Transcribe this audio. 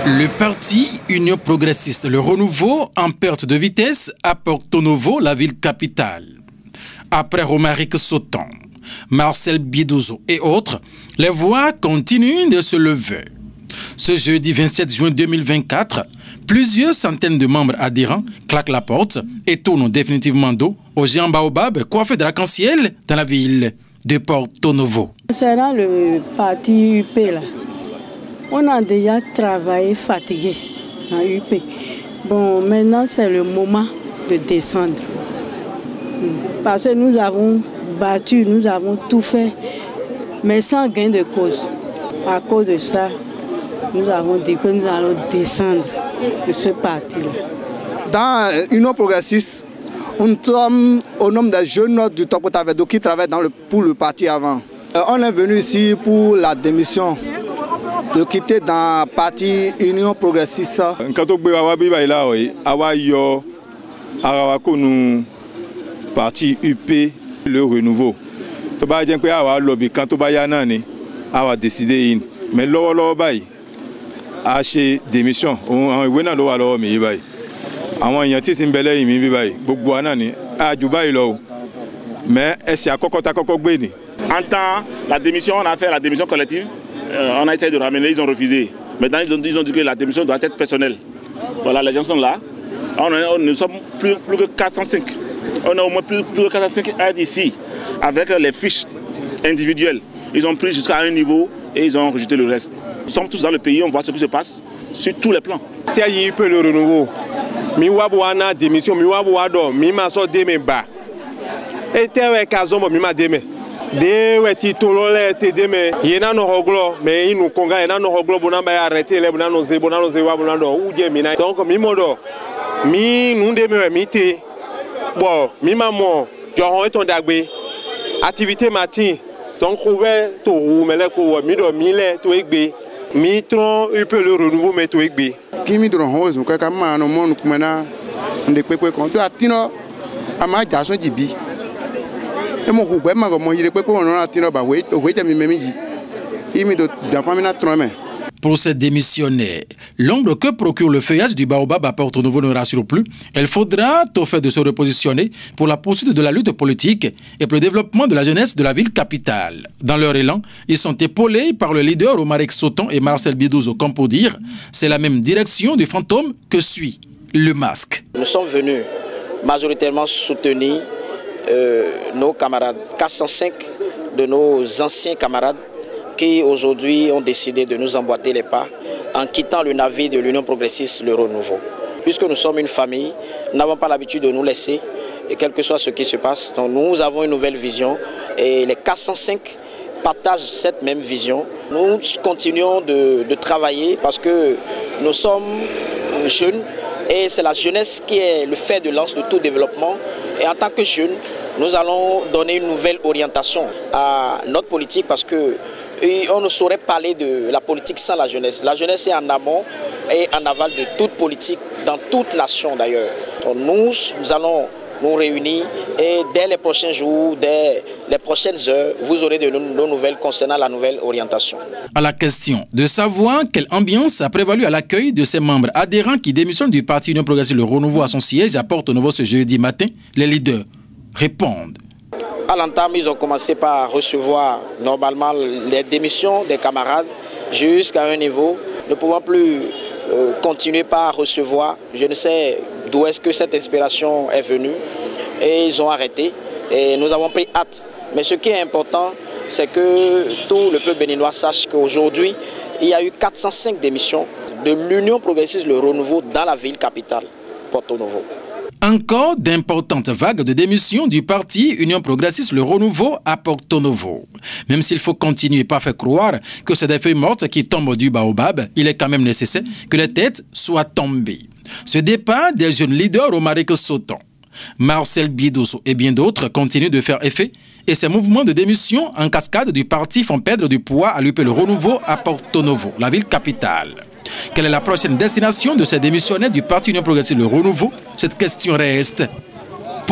Le parti Union progressiste, le renouveau en perte de vitesse à Porto Novo, la ville capitale. Après Romaric Sauton, Marcel Bidozo et autres, les voix continuent de se lever. Ce jeudi 27 juin 2024, plusieurs centaines de membres adhérents claquent la porte et tournent définitivement dos au géant Baobab coiffé d'arc-en-ciel dans la ville de Porto Novo. C'est dans le parti UP là. On a déjà travaillé fatigué dans UP. Bon, maintenant c'est le moment de descendre. Parce que nous avons battu, nous avons tout fait, mais sans gain de cause. À cause de ça, nous avons dit que nous allons descendre de ce parti-là. Dans Union progressiste, nous sommes au nombre des jeunes du Tokota Vedo qui travaillent pour le parti avant. On est venu ici pour la démission de quitter dans le parti Union progressiste. Parti UP, le renouveau. On a décidé, mais là, a acheté démission. On a eu la démission, on a fait la démission collective. On a essayé de ramener, ils ont refusé. Maintenant, ils ont dit que la démission doit être personnelle. Voilà, les gens sont là. Nous sommes plus que 405. On a au moins plus de 405 aides ici, avec les fiches individuelles. Ils ont pris jusqu'à un niveau et ils ont rejeté le reste. Nous sommes tous dans le pays, on voit ce qui se passe sur tous les plans. Si il y a le renouveau, miwabuana démission, miwabuado, mimaso demeba. Et tewe kazombo mima deme. Dewe titolole te deme. Yena no hoglo, mais inu konga yena no hoglo bonamba ya arrêter les bonano zewa bonando ou die mina. Donc mimodo, mi nundeme mite. Bon, mi maman, Joran est ton dagbe. Activité matin, donc ouvert to roumele ko mi do mile to egbe. Mi tron un peu le renouveau mais to egbe. Kimi do hose ko ka ma no mon kumena nde pepe kon to atino ama jaso jibi. E mo ku gbe ma ko mo yire pepe on atino ba we mi memiji. Imi do da famina trome. Pour ces démissionnaires, l'ombre que procure le feuillage du Baobab à Porto Novo ne rassure plus. Il faudra au fait de se repositionner pour la poursuite de la lutte politique et pour le développement de la jeunesse de la ville capitale. Dans leur élan, ils sont épaulés par le leader Romaric Sauton et Marcel Bidozo, comme pour dire, c'est la même direction du fantôme que suit le masque. Nous sommes venus majoritairement soutenir nos camarades, 405 de nos anciens camarades, qui aujourd'hui ont décidé de nous emboîter les pas en quittant le navire de l'Union progressiste, le renouveau. Puisque nous sommes une famille, nous n'avons pas l'habitude de nous laisser, et quel que soit ce qui se passe. Donc nous avons une nouvelle vision et les 405 partagent cette même vision. Nous continuons de travailler parce que nous sommes jeunes et c'est la jeunesse qui est le fer de lance de tout développement. Et en tant que jeunes, nous allons donner une nouvelle orientation à notre politique parce que on ne saurait parler de la politique sans la jeunesse. La jeunesse est en amont et en aval de toute politique, dans toute nation d'ailleurs. Nous allons nous réunir et dès les prochains jours, dès les prochaines heures, vous aurez de nos nouvelles concernant la nouvelle orientation. À la question de savoir quelle ambiance a prévalu à l'accueil de ces membres adhérents qui démissionnent du parti Union progressiste le renouveau à son siège à Porto Novo ce jeudi matin, les leaders répondent. À l'entame, ils ont commencé par recevoir normalement les démissions des camarades jusqu'à un niveau. Ne pouvant plus continuer par recevoir, je ne sais d'où est-ce que cette inspiration est venue. Et ils ont arrêté et nous avons pris hâte. Mais ce qui est important, c'est que tout le peuple béninois sache qu'aujourd'hui, il y a eu 405 démissions de l'Union progressiste, le renouveau dans la ville capitale, Porto Novo. Encore d'importantes vagues de démission du parti Union progressiste le renouveau à Porto Novo. Même s'il faut continuer par faire croire que c'est des feuilles mortes qui tombent du baobab, il est quand même nécessaire que les têtes soient tombées. Ce départ des jeunes leaders Romaric Sauton, Marcel Bidozo et bien d'autres continuent de faire effet et ces mouvements de démission en cascade du parti font perdre du poids à l'UP le renouveau à Porto Novo, la ville capitale. Quelle est la prochaine destination de ces démissionnaires du parti Union progressiste le renouveau? Cette question reste